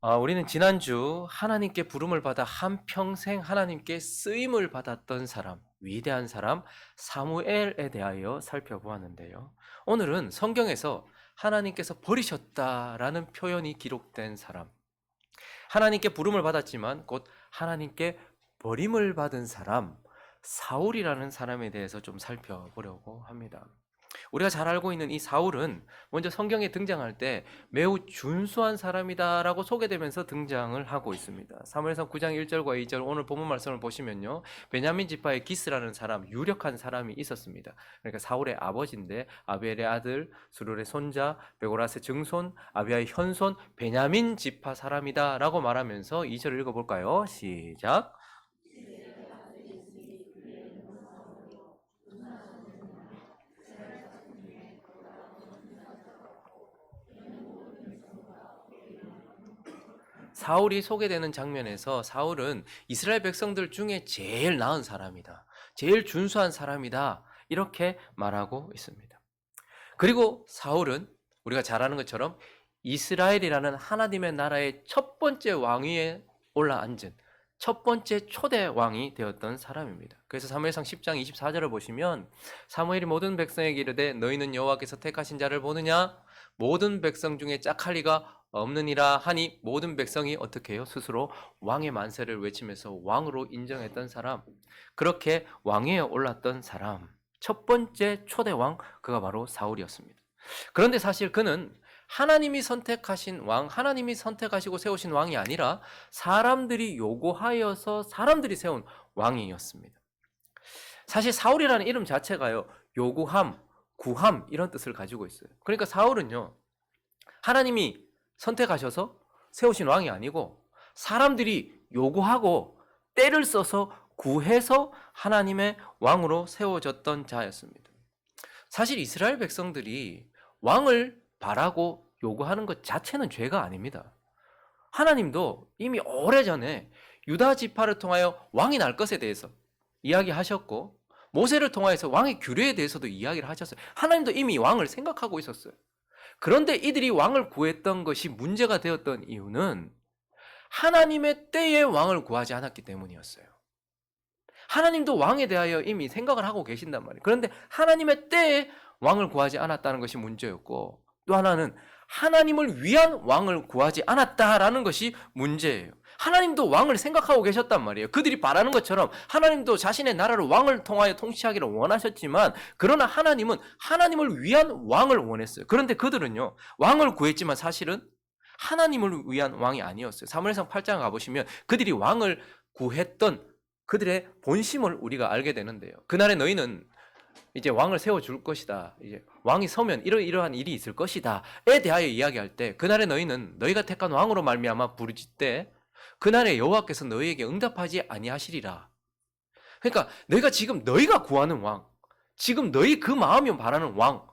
우리는 지난주 하나님께 부름을 받아 한평생 하나님께 쓰임을 받았던 사람, 위대한 사람 사무엘에 대하여 살펴보았는데요. 오늘은 성경에서 하나님께서 버리셨다라는 표현이 기록된 사람, 하나님께 부름을 받았지만 곧 하나님께 버림을 받은 사람, 사울이라는 사람에 대해서 좀 살펴보려고 합니다. 우리가 잘 알고 있는 이 사울은 먼저 성경에 등장할 때 매우 준수한 사람이다라고 소개되면서 등장을 하고 있습니다. 사무엘상 9장 1절과 2절 오늘 본문 말씀을 보시면요. 베냐민 지파의 기스라는 사람, 유력한 사람이 있었습니다. 그러니까 사울의 아버지인데 아벨의 아들, 수룰의 손자, 베고라스의 증손, 아비아의 현손, 베냐민 지파 사람이다라고 말하면서 2절을 읽어볼까요? 시작. 사울이 소개되는 장면에서 사울은 이스라엘 백성들 중에 제일 나은 사람이다. 제일 준수한 사람이다. 이렇게 말하고 있습니다. 그리고 사울은 우리가 잘 아는 것처럼 이스라엘이라는 하나님의 나라의 첫 번째 왕위에 올라앉은 첫 번째 초대 왕이 되었던 사람입니다. 그래서 사무엘상 10장 24절을 보시면 사무엘이 모든 백성에게 이르되 너희는 여호와께서 택하신 자를 보느냐? 모든 백성 중에 짝할 리가 없느니라 하니 모든 백성이 어떻게 해요? 스스로 왕의 만세를 외치면서 왕으로 인정했던 사람, 그렇게 왕위에 올랐던 사람, 첫 번째 초대 왕, 그가 바로 사울이었습니다. 그런데 사실 그는 하나님이 선택하신 왕, 하나님이 선택하시고 세우신 왕이 아니라 사람들이 요구하여서 사람들이 세운 왕이었습니다. 사실 사울이라는 이름 자체가요, 요구함, 구함 이런 뜻을 가지고 있어요. 그러니까 사울은요, 하나님이 선택하셔서 세우신 왕이 아니고 사람들이 요구하고 때를 써서 구해서 하나님의 왕으로 세워졌던 자였습니다. 사실 이스라엘 백성들이 왕을 바라고 요구하는 것 자체는 죄가 아닙니다. 하나님도 이미 오래전에 유다 지파를 통하여 왕이 날 것에 대해서 이야기하셨고 모세를 통하여서 왕의 규례에 대해서도 이야기를 하셨어요. 하나님도 이미 왕을 생각하고 있었어요. 그런데 이들이 왕을 구했던 것이 문제가 되었던 이유는 하나님의 때에 왕을 구하지 않았기 때문이었어요. 하나님도 왕에 대하여 이미 생각을 하고 계신단 말이에요. 그런데 하나님의 때에 왕을 구하지 않았다는 것이 문제였고, 또 하나는 하나님을 위한 왕을 구하지 않았다라는 것이 문제예요. 하나님도 왕을 생각하고 계셨단 말이에요. 그들이 바라는 것처럼 하나님도 자신의 나라를 왕을 통하여 통치하기를 원하셨지만, 그러나 하나님은 하나님을 위한 왕을 원했어요. 그런데 그들은요, 왕을 구했지만 사실은 하나님을 위한 왕이 아니었어요. 사무엘상 8장 가보시면 그들이 왕을 구했던 그들의 본심을 우리가 알게 되는데요. 그날에 너희는 이제 왕을 세워줄 것이다. 이제 왕이 서면 이러한 일이 있을 것이다에 대하여 이야기할 때, 그날에 너희는 너희가 택한 왕으로 말미암아 부르짖되 그날에 여호와께서 너희에게 응답하지 아니하시리라. 그러니까 너희가 지금 너희가 구하는 왕, 지금 너희 그 마음이 바라는 왕,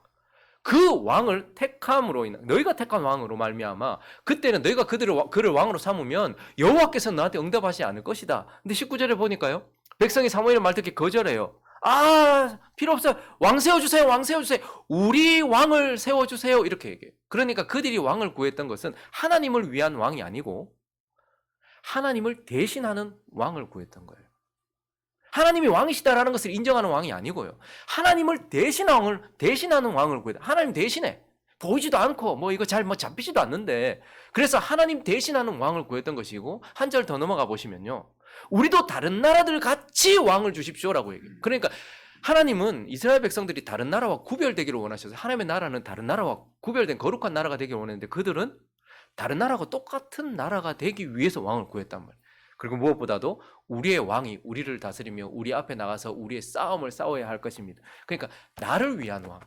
그 왕을 택함으로 인한, 너희가 택한 왕으로 말미암아 그때는 너희가 그를 왕으로 삼으면 여호와께서 너한테 응답하지 않을 것이다. 근데 19절에 보니까요, 백성이 사무엘의 말 듣기 거절해요. 필요 없어요. 왕 세워주세요. 왕 세워주세요. 우리 왕을 세워주세요. 이렇게 얘기해요. 그러니까 그들이 왕을 구했던 것은 하나님을 위한 왕이 아니고 하나님을 대신하는 왕을 구했던 거예요. 하나님이 왕이시다라는 것을 인정하는 왕이 아니고요. 하나님을 대신하는 왕을 구해다. 하나님 대신에 보이지도 않고 이거 잘 잡히지도 않는데, 그래서 하나님 대신하는 왕을 구했던 것이고, 한 절 더 넘어가 보시면요, 우리도 다른 나라들 같이 왕을 주십시오라고 얘기해요. 그러니까 하나님은 이스라엘 백성들이 다른 나라와 구별되기를 원하셔서 하나님의 나라는 다른 나라와 구별된 거룩한 나라가 되기를 원했는데, 그들은 다른 나라가 똑같은 나라가 되기 위해서 왕을 구했단 말이에요. 그리고 무엇보다도 우리의 왕이 우리를 다스리며 우리 앞에 나가서 우리의 싸움을 싸워야 할 것입니다. 그러니까 나를 위한 왕,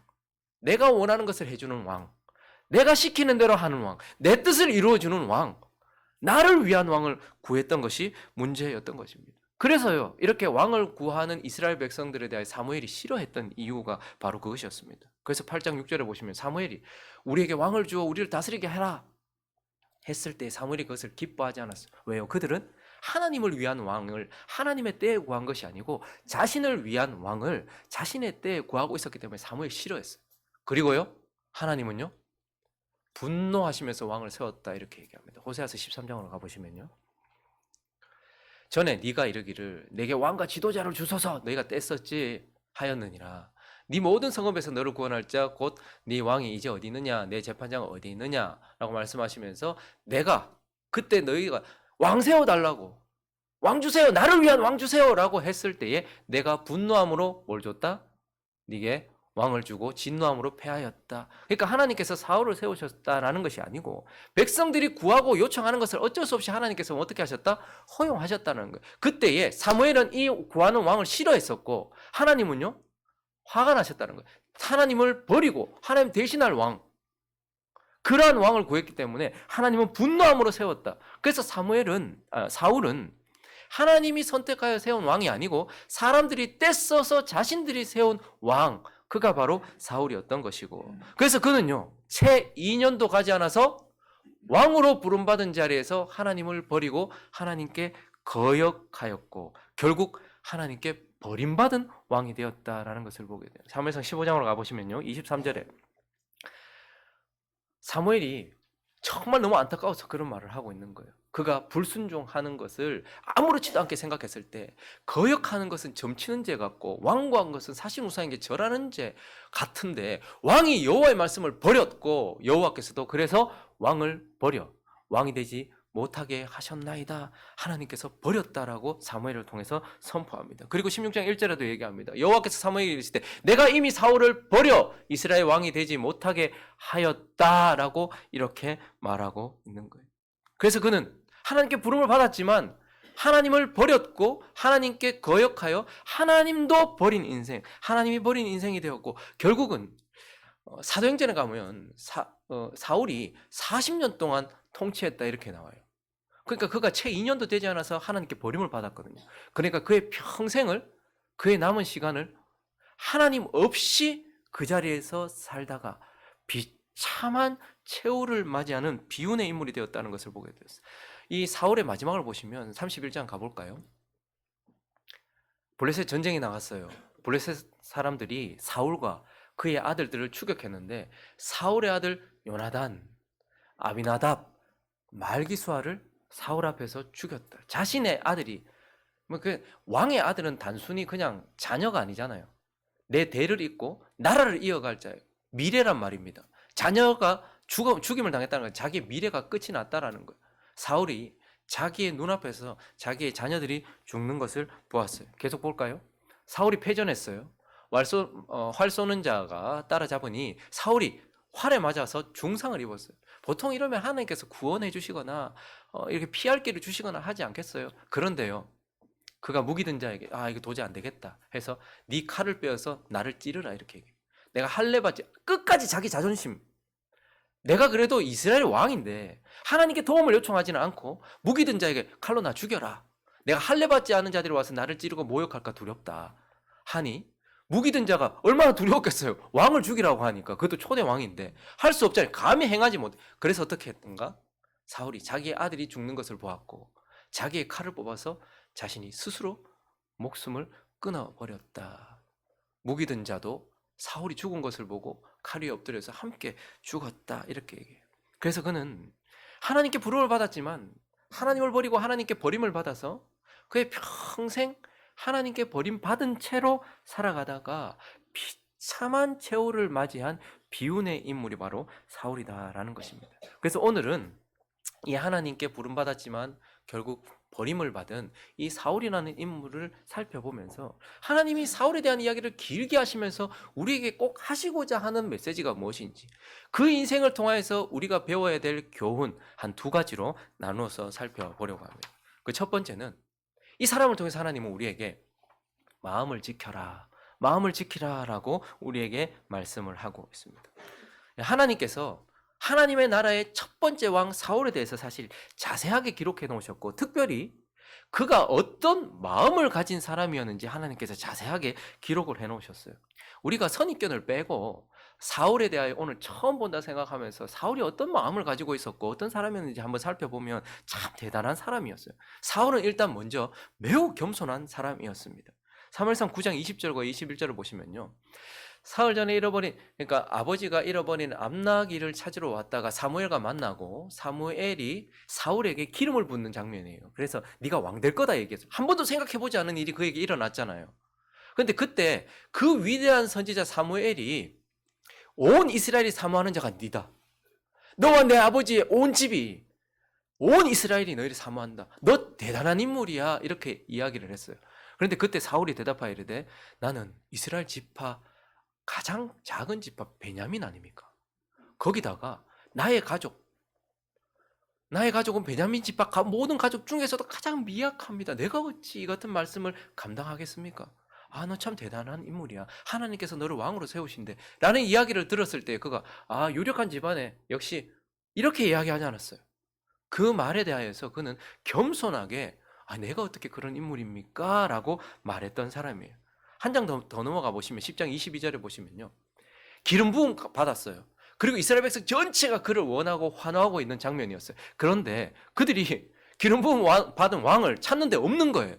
내가 원하는 것을 해주는 왕, 내가 시키는 대로 하는 왕, 내 뜻을 이루어주는 왕, 나를 위한 왕을 구했던 것이 문제였던 것입니다. 그래서요, 이렇게 왕을 구하는 이스라엘 백성들에 대해 사무엘이 싫어했던 이유가 바로 그것이었습니다. 그래서 8장 6절에 보시면 사무엘이 우리에게 왕을 주어 우리를 다스리게 해라 했을 때 사무엘이 그것을 기뻐하지 않았어요. 왜요? 그들은 하나님을 위한 왕을 하나님의 때에 구한 것이 아니고 자신을 위한 왕을 자신의 때에 구하고 있었기 때문에 사무엘이 싫어했어요. 그리고요, 하나님은요, 분노하시면서 왕을 세웠다 이렇게 얘기합니다. 호세아서 13장으로 가보시면요. 전에 네가 이르기를 내게 왕과 지도자를 주소서 너희가 떼었지 하였느니라. 네 모든 성읍에서 너를 구원할 자 곧 네 왕이 이제 어디 있느냐 내 재판장은 어디 있느냐라고 말씀하시면서 내가 그때 너희가 왕 세워달라고 왕 주세요 나를 위한 왕 주세요라고 했을 때에 내가 분노함으로 뭘 줬다? 네게 왕을 주고 진노함으로 패하였다. 그러니까 하나님께서 사울을 세우셨다라는 것이 아니고 백성들이 구하고 요청하는 것을 어쩔 수 없이 하나님께서 어떻게 하셨다? 허용하셨다는 거예요. 그때에 사무엘은 이 구하는 왕을 싫어했었고 하나님은요 화가 나셨다는 거예요. 하나님을 버리고 하나님 대신할 왕 그러한 왕을 구했기 때문에 하나님은 분노함으로 세웠다. 그래서 사울은 하나님이 선택하여 세운 왕이 아니고 사람들이 떼써서 자신들이 세운 왕 그가 바로 사울이었던 것이고 그래서 그는요 채 2년도 가지 않아서 왕으로 부름받은 자리에서 하나님을 버리고 하나님께 거역하였고 결국 하나님께 버림받은 왕이 되었다라는 것을 보게 돼요. 사무엘상 15장으로 가보시면요 23절에 사무엘이 정말 너무 안타까워서 그런 말을 하고 있는 거예요. 그가 불순종하는 것을 아무렇지도 않게 생각했을 때 거역하는 것은 점치는 죄 같고 완고한 것은 사실무사한 게 절하는 죄 같은데 왕이 여호와의 말씀을 버렸고 여호와께서도 그래서 왕을 버려 왕이 되지 못하게 하셨나이다. 하나님께서 버렸다라고 사무엘을 통해서 선포합니다. 그리고 16장 1절에도 얘기합니다. 여호와께서 사무엘에게 이르시되 내가 이미 사울을 버려 이스라엘 왕이 되지 못하게 하였다라고 이렇게 말하고 있는 거예요. 그래서 그는 하나님께 부름을 받았지만 하나님을 버렸고 하나님께 거역하여 하나님도 버린 인생, 하나님이 버린 인생이 되었고 결국은 사도행전에 가면 사울이 40년 동안 통치했다 이렇게 나와요. 그러니까 그가 채 2년도 되지 않아서 하나님께 버림을 받았거든요. 그러니까 그의 평생을 그의 남은 시간을 하나님 없이 그 자리에서 살다가 비참한 최후를 맞이하는 비운의 인물이 되었다는 것을 보게 되었어요. 이 사울의 마지막을 보시면 31장 가볼까요? 블레셋 전쟁이 나갔어요. 블레셋 사람들이 사울과 그의 아들들을 추격했는데 사울의 아들 요나단, 아비나답, 말기수아를 사울 앞에서 죽였다. 자신의 아들이 그 왕의 아들은 단순히 그냥 자녀가 아니잖아요. 내 대를 잇고 나라를 이어갈 자예요. 미래란 말입니다. 자녀가 죽임을 당했다는 건 자기의 미래가 끝이 났다라는 거예요. 사울이 자기의 눈앞에서 자기의 자녀들이 죽는 것을 보았어요. 계속 볼까요? 사울이 패전했어요. 활 쏘는 자가 따라잡으니 사울이 활에 맞아서 중상을 입었어요. 보통 이러면 하나님께서 구원해 주시거나 이렇게 피할 길을 주시거나 하지 않겠어요? 그런데요. 그가 무기든 자에게 이거 도저히 안 되겠다 해서 네 칼을 빼어서 나를 찌르라 이렇게 얘기해요. 내가 할례 받지 끝까지 자기 자존심 내가 그래도 이스라엘 왕인데 하나님께 도움을 요청하지는 않고 무기든 자에게 칼로 나 죽여라. 내가 할례 받지 않은 자들이 와서 나를 찌르고 모욕할까 두렵다 하니 무기든 자가 얼마나 두려웠겠어요. 왕을 죽이라고 하니까 그것도 초대 왕인데 할 수 없잖아요. 감히 행하지 못해. 그래서 어떻게 했던가? 사울이 자기의 아들이 죽는 것을 보았고 자기의 칼을 뽑아서 자신이 스스로 목숨을 끊어버렸다. 무기든 자도 사울이 죽은 것을 보고 칼 위에 엎드려서 함께 죽었다 이렇게 얘기해요. 그래서 그는 하나님께 부름을 받았지만 하나님을 버리고 하나님께 버림을 받아서 그의 평생 하나님께 버림받은 채로 살아가다가 비참한 최후를 맞이한 비운의 인물이 바로 사울이다라는 것입니다. 그래서 오늘은 이 하나님께 부름받았지만 결국 버림을 받은 이 사울이라는 인물을 살펴보면서 하나님이 사울에 대한 이야기를 길게 하시면서 우리에게 꼭 하시고자 하는 메시지가 무엇인지 그 인생을 통해서 우리가 배워야 될 교훈 한 두 가지로 나누어서 살펴보려고 합니다. 그 첫 번째는 이 사람을 통해서 하나님은 우리에게 마음을 지키라라고 우리에게 말씀을 하고 있습니다. 하나님께서 하나님의 나라의 첫 번째 왕 사울에 대해서 사실 자세하게 기록해 놓으셨고 특별히 그가 어떤 마음을 가진 사람이었는지 하나님께서 자세하게 기록을 해 놓으셨어요. 우리가 선입견을 빼고 사울에 대하여 오늘 처음 본다 생각하면서 사울이 어떤 마음을 가지고 있었고 어떤 사람이었는지 한번 살펴보면 참 대단한 사람이었어요. 사울은 일단 먼저 매우 겸손한 사람이었습니다. 사무엘상 9장 20절과 21절을 보시면요. 사흘 전에 잃어버린, 그러니까 아버지가 잃어버린 암나귀를 찾으러 왔다가 사무엘과 만나고 사무엘이 사울에게 기름을 붓는 장면이에요. 그래서 네가 왕 될 거다 얘기했어요. 한 번도 생각해보지 않은 일이 그에게 일어났잖아요. 그런데 그때 그 위대한 선지자 사무엘이 온 이스라엘이 사모하는 자가 니다. 너와 내 아버지의 온 집이, 온 이스라엘이 너희를 사모한다. 너 대단한 인물이야. 이렇게 이야기를 했어요. 그런데 그때 사울이 대답하여 이르되 나는 이스라엘 지파 가장 작은 지파 베냐민 아닙니까? 거기다가 나의 가족은 베냐민 지파 모든 가족 중에서도 가장 미약합니다. 내가 어찌 이 같은 말씀을 감당하겠습니까? 아, 너 참 대단한 인물이야. 하나님께서 너를 왕으로 세우신대. 라는 이야기를 들었을 때 그가 유력한 집안에 역시 이렇게 이야기하지 않았어요. 그 말에 대하여서 그는 겸손하게 내가 어떻게 그런 인물입니까? 라고 말했던 사람이에요. 한 장 더 넘어가 보시면 10장 22절에 보시면요. 기름 부음 받았어요. 그리고 이스라엘 백성 전체가 그를 원하고 환호하고 있는 장면이었어요. 그런데 그들이 기름 부음 받은 왕을 찾는데 없는 거예요.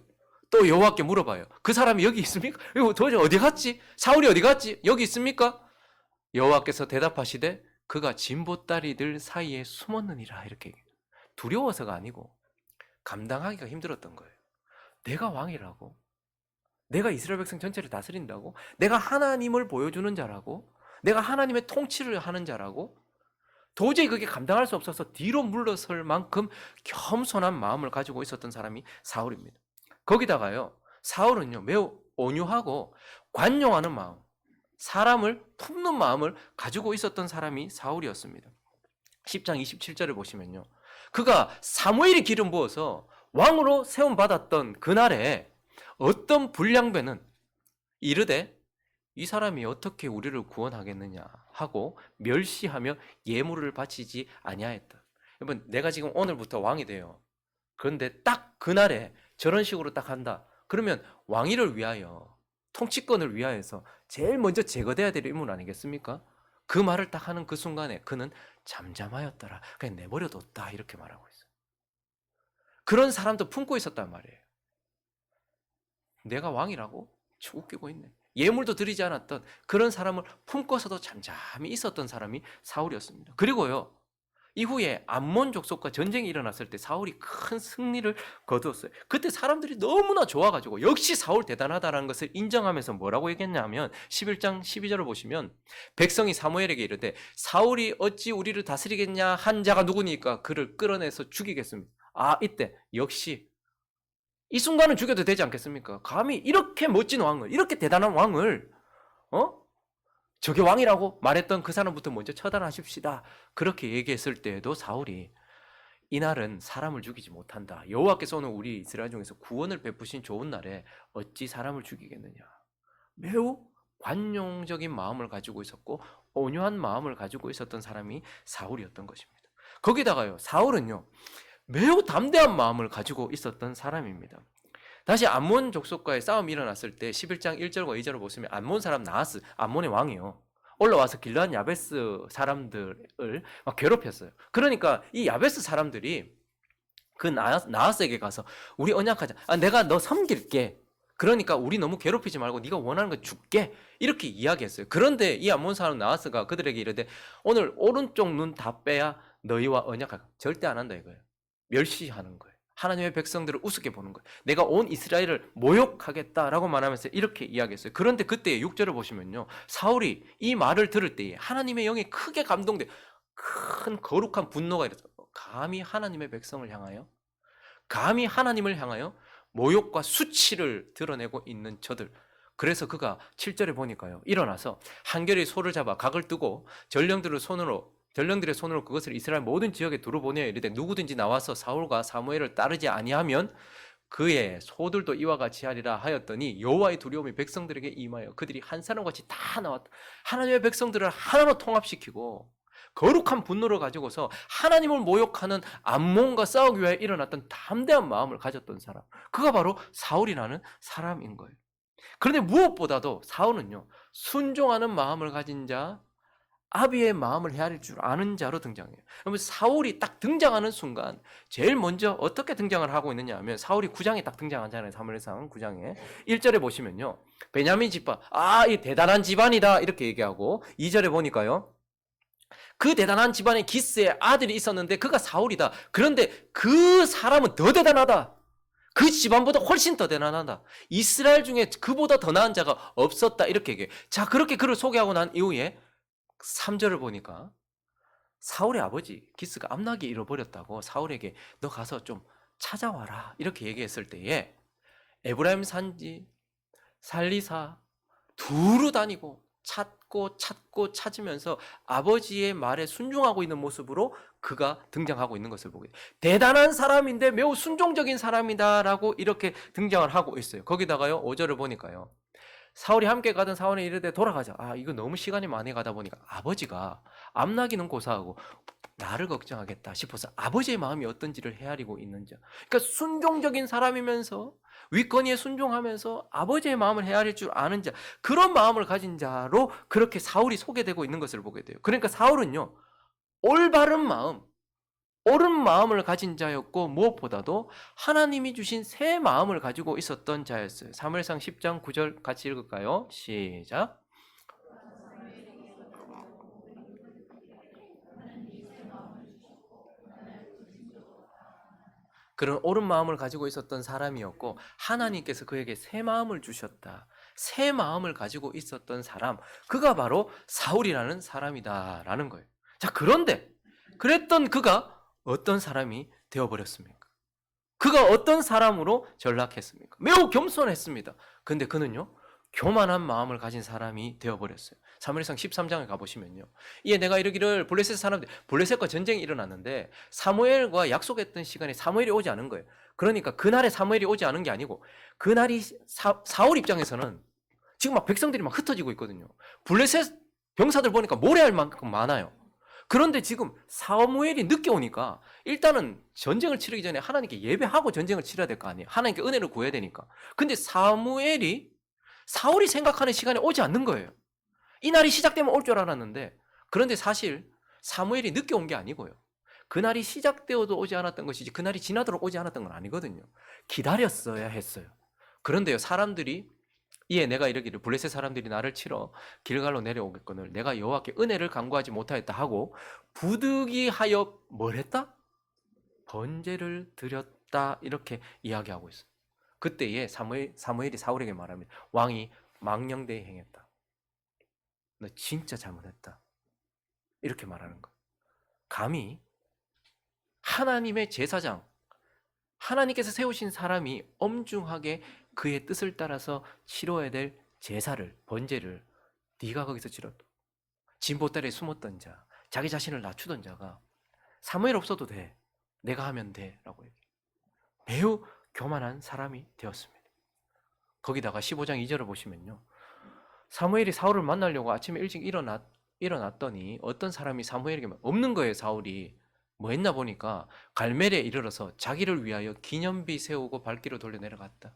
또 여호와께 물어봐요. 그 사람이 여기 있습니까? 이거 도대체 어디 갔지? 사울이 어디 갔지? 여기 있습니까? 여호와께서 대답하시되 그가 진보다리들 사이에 숨었느니라. 이렇게 두려워서가 아니고 감당하기가 힘들었던 거예요. 내가 왕이라고? 내가 이스라엘 백성 전체를 다스린다고? 내가 하나님을 보여주는 자라고? 내가 하나님의 통치를 하는 자라고? 도저히 그게 감당할 수 없어서 뒤로 물러설 만큼 겸손한 마음을 가지고 있었던 사람이 사울입니다. 거기다가요, 사울은요 매우 온유하고 관용하는 마음, 사람을 품는 마음을 가지고 있었던 사람이 사울이었습니다. 10장 27절을 보시면요, 그가 사무엘이 기름 부어서 왕으로 세움 받았던 그날에 어떤 불량배는 이르되 이 사람이 어떻게 우리를 구원하겠느냐 하고 멸시하며 예물을 바치지 아니하였다. 여러분, 내가 지금 오늘부터 왕이 돼요. 그런데 딱 그날에 저런 식으로 딱 한다. 그러면 왕위를 위하여, 통치권을 위하여서 제일 먼저 제거돼야 될 인물 아니겠습니까? 그 말을 딱 하는 그 순간에 그는 잠잠하였더라. 그냥 내버려뒀다. 이렇게 말하고 있어요. 그런 사람도 품고 있었단 말이에요. 내가 왕이라고? 웃기고 있네. 예물도 드리지 않았던 그런 사람을 품고서도 잠잠히 있었던 사람이 사울이었습니다. 그리고요, 이후에 암몬 족속과 전쟁이 일어났을 때 사울이 큰 승리를 거두었어요. 그때 사람들이 너무나 좋아가지고 역시 사울 대단하다는 것을 인정하면서 뭐라고 얘기했냐면 11장 12절을 보시면 백성이 사무엘에게 이르되 사울이 어찌 우리를 다스리겠냐 한 자가 누구니까 그를 끌어내서 죽이겠습니다. 이때 역시 이 순간은 죽여도 되지 않겠습니까? 감히 이렇게 멋진 왕을, 이렇게 대단한 왕을 저게 왕이라고 말했던 그 사람부터 먼저 처단하십시다. 그렇게 얘기했을 때에도 사울이 이날은 사람을 죽이지 못한다. 여호와께서 오늘 우리 이스라엘 중에서 구원을 베푸신 좋은 날에 어찌 사람을 죽이겠느냐. 매우 관용적인 마음을 가지고 있었고 온유한 마음을 가지고 있었던 사람이 사울이었던 것입니다. 거기다가요, 사울은요 매우 담대한 마음을 가지고 있었던 사람입니다. 다시 암몬 족속과의 싸움이 일어났을 때 11장 1절과 2절을 보시면 암몬 사람 나하스, 암몬의 왕이요, 올라와서 길르앗 야베스 사람들을 막 괴롭혔어요. 그러니까 이 야베스 사람들이 그 나하스에게 가서 우리 언약하자. 내가 너 섬길게. 그러니까 우리 너무 괴롭히지 말고 네가 원하는 거 줄게. 이렇게 이야기했어요. 그런데 이 암몬 사람 나하스가 그들에게 이르되 오늘 오른쪽 눈 다 빼야 너희와 언약하자. 절대 안 한다 이거예요. 멸시하는 거예요. 하나님의 백성들을 우습게 보는 거예요. 내가 온 이스라엘을 모욕하겠다라고 말하면서 이렇게 이야기했어요. 그런데 그때 6절을 보시면요, 사울이 이 말을 들을 때에 하나님의 영이 크게 감동돼 큰 거룩한 분노가 일어서 감히 하나님의 백성을 향하여, 감히 하나님을 향하여 모욕과 수치를 드러내고 있는 저들. 그래서 그가 7절에 보니까요, 일어나서 한결의 소를 잡아 각을 뜨고 전령들의 손으로 그것을 이스라엘 모든 지역에 두루 보내어 이르되 누구든지 나와서 사울과 사무엘을 따르지 아니하면 그의 소들도 이와 같이 하리라 하였더니 여호와의 두려움이 백성들에게 임하여 그들이 한 사람같이 다 나왔다. 하나님의 백성들을 하나로 통합시키고 거룩한 분노를 가지고서 하나님을 모욕하는 암몬과 싸우기 위해 일어났던 담대한 마음을 가졌던 사람, 그가 바로 사울이라는 사람인 거예요. 그런데 무엇보다도 사울은요, 순종하는 마음을 가진 자, 아비의 마음을 헤아릴 줄 아는 자로 등장해요. 그러면 사울이 딱 등장하는 순간 제일 먼저 어떻게 등장을 하고 있느냐 하면 사울이 9장에 딱 등장하잖아요. 사무엘상 9장에 1절에 보시면요. 베냐민 집안, 이 대단한 집안이다 이렇게 얘기하고 2절에 보니까요. 그 대단한 집안에 기스의 아들이 있었는데 그가 사울이다. 그런데 그 사람은 더 대단하다. 그 집안보다 훨씬 더 대단하다. 이스라엘 중에 그보다 더 나은 자가 없었다. 이렇게 얘기해요. 자, 그렇게 그를 소개하고 난 이후에 3절을 보니까 사울의 아버지 기스가 암나귀 잃어버렸다고 사울에게 너 가서 좀 찾아와라. 이렇게 얘기했을 때에 에브라임 산지, 살리사 두루 다니고 찾고 찾으면서 아버지의 말에 순종하고 있는 모습으로 그가 등장하고 있는 것을 보게 돼요. 대단한 사람인데 매우 순종적인 사람이다라고 이렇게 등장을 하고 있어요. 거기다가요 5절을 보니까요. 사울이 함께 가던 사울이 이르되 돌아가자. 이거 너무 시간이 많이 가다 보니까 아버지가 암나기는 고사하고 나를 걱정하겠다 싶어서 아버지의 마음이 어떤지를 헤아리고 있는 자. 그러니까 순종적인 사람이면서 윗건이에 순종하면서 아버지의 마음을 헤아릴 줄 아는 자, 그런 마음을 가진 자로 그렇게 사울이 소개되고 있는 것을 보게 돼요. 그러니까 사울은요, 올바른 마음, 옳은 마음을 가진 자였고 무엇보다도 하나님이 주신 새 마음을 가지고 있었던 자였어요. 사무엘상 10장 9절 같이 읽을까요? 시작. 그런 옳은 마음을 가지고 있었던 사람이었고 하나님께서 그에게 새 마음을 주셨다. 새 마음을 가지고 있었던 사람, 그가 바로 사울이라는 사람이다라는 거예요. 자, 그런데 그랬던 그가 어떤 사람이 되어버렸습니까? 그가 어떤 사람으로 전락했습니까? 매우 겸손했습니다. 근데 그는요, 교만한 마음을 가진 사람이 되어버렸어요. 사무엘상 13장에 가보시면요. 이에 내가 이르기를 블레셋 사람들, 블레셋과 전쟁이 일어났는데 사무엘과 약속했던 시간에 사무엘이 오지 않은 거예요. 그러니까 그날에 사무엘이 오지 않은 게 아니고 그날이 사울 입장에서는 지금 막 백성들이 막 흩어지고 있거든요. 블레셋 병사들 보니까 모래알 만큼 많아요. 그런데 지금 사무엘이 늦게 오니까 일단은 전쟁을 치르기 전에 하나님께 예배하고 전쟁을 치러야 될 거 아니에요. 하나님께 은혜를 구해야 되니까. 근데 사울이 생각하는 시간에 오지 않는 거예요. 이 날이 시작되면 올 줄 알았는데, 그런데 사실 사무엘이 늦게 온 게 아니고요. 그날이 시작되어도 오지 않았던 것이지 그날이 지나도록 오지 않았던 건 아니거든요. 기다렸어야 했어요. 그런데요, 사람들이 이에 내가 이르기를 블레셋 사람들이 나를 치러 길갈로 내려오겠거늘 내가 여호와께 은혜를 간구하지 못하였다 하고 부득이하여 뭘 했다? 번제를 드렸다 이렇게 이야기하고 있어요. 그때에 사무엘이 사울에게 말합니다. 왕이 망령되이 행했다. 너 진짜 잘못했다. 이렇게 말하는 거. 감히 하나님의 제사장, 하나님께서 세우신 사람이 엄중하게 그의 뜻을 따라서 치러야 될 제사를, 번제를 네가 거기서 치렀다. 진보딸에 숨었던 자, 자기 자신을 낮추던 자가 사무엘 없어도 돼. 내가 하면 돼. 라고 얘기해요. 매우 교만한 사람이 되었습니다. 거기다가 15장 2절을 보시면요. 사무엘이 사울을 만나려고 아침에 일찍 일어났더니 어떤 사람이 사무엘에게 없는 거예요. 사울이. 뭐 했나 보니까 갈멜에 이르러서 자기를 위하여 기념비 세우고 발길을 돌려 내려갔다.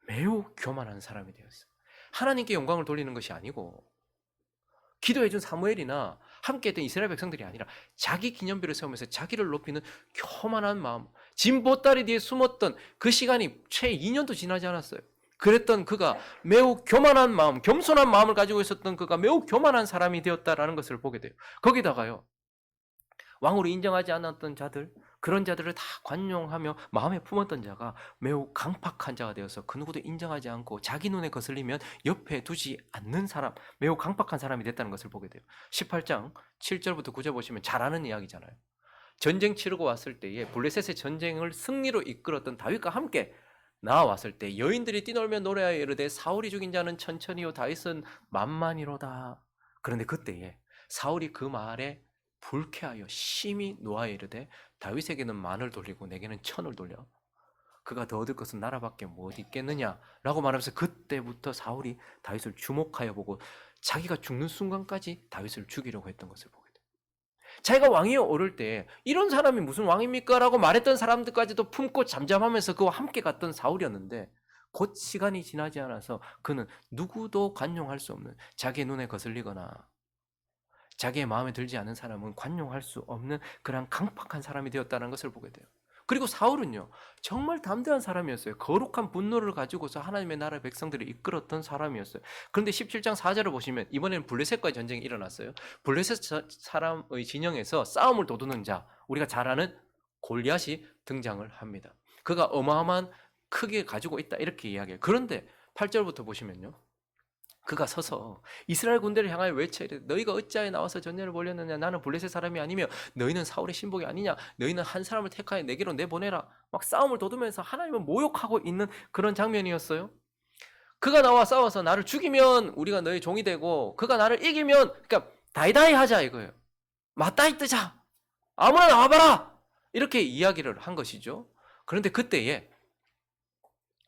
매우 교만한 사람이 되었어요. 하나님께 영광을 돌리는 것이 아니고 기도해준 사무엘이나 함께했던 이스라엘 백성들이 아니라 자기 기념비를 세우면서 자기를 높이는 교만한 마음, 진보다리 뒤에 숨었던 그 시간이 채 2년도 지나지 않았어요. 그랬던 그가 매우 교만한 마음, 겸손한 마음을 가지고 있었던 그가 매우 교만한 사람이 되었다라는 것을 보게 돼요. 거기다가요, 왕으로 인정하지 않았던 자들, 그런 자들을 다 관용하며 마음에 품었던 자가 매우 강팍한 자가 되어서 그 누구도 인정하지 않고 자기 눈에 거슬리면 옆에 두지 않는 사람, 매우 강팍한 사람이 됐다는 것을 보게 돼요. 18장 7절부터 9절 보시면 잘 아는 이야기잖아요. 전쟁 치르고 왔을 때에 블레셋의 전쟁을 승리로 이끌었던 다윗과 함께 나왔을 때 여인들이 뛰놀며 노래하여 이르되 사울이 죽인 자는 천천히요 다윗은 만만이로다. 그런데 그때에 사울이 그 말에 불쾌하여 심히 노하여 이르되 다윗에게는 만을 돌리고 내게는 천을 돌려 그가 더 얻을 것은 나라밖에 못 있겠느냐라고 말하면서 그때부터 사울이 다윗을 주목하여 보고 자기가 죽는 순간까지 다윗을 죽이려고 했던 것을 보게 돼요. 자기가 왕위에 오를 때 이런 사람이 무슨 왕입니까? 라고 말했던 사람들까지도 품고 잠잠하면서 그와 함께 갔던 사울이었는데 곧 시간이 지나지 않아서 그는 누구도 관용할 수 없는 자기의 눈에 거슬리거나 자기의 마음에 들지 않은 사람은 관용할 수 없는 그런 강팍한 사람이 되었다는 것을 보게 돼요. 그리고 사울은요, 정말 담대한 사람이었어요. 거룩한 분노를 가지고서 하나님의 나라 백성들을 이끌었던 사람이었어요. 그런데 17장 4절을 보시면 이번에는 블레셋과의 전쟁이 일어났어요. 블레셋 사람의 진영에서 싸움을 도두는 자, 우리가 잘 아는 골리앗이 등장을 합니다. 그가 어마어마한 크게 가지고 있다 이렇게 이야기해요. 그런데 8절부터 보시면요, 그가 서서 이스라엘 군대를 향하여 외쳐 이르되 너희가 어찌하여 나와서 전쟁을 벌였느냐. 나는 블레셋 사람이 아니며 너희는 사울의 신복이 아니냐. 너희는 한 사람을 택하여 내게로 내보내라. 막 싸움을 도두면서 하나님을 모욕하고 있는 그런 장면이었어요. 그가 나와 싸워서 나를 죽이면 우리가 너희 종이 되고, 그가 나를 이기면, 그러니까 다이다이 하자 이거예요. 맞다이 뜨자. 아무나 나와봐라. 이렇게 이야기를 한 것이죠. 그런데 그때에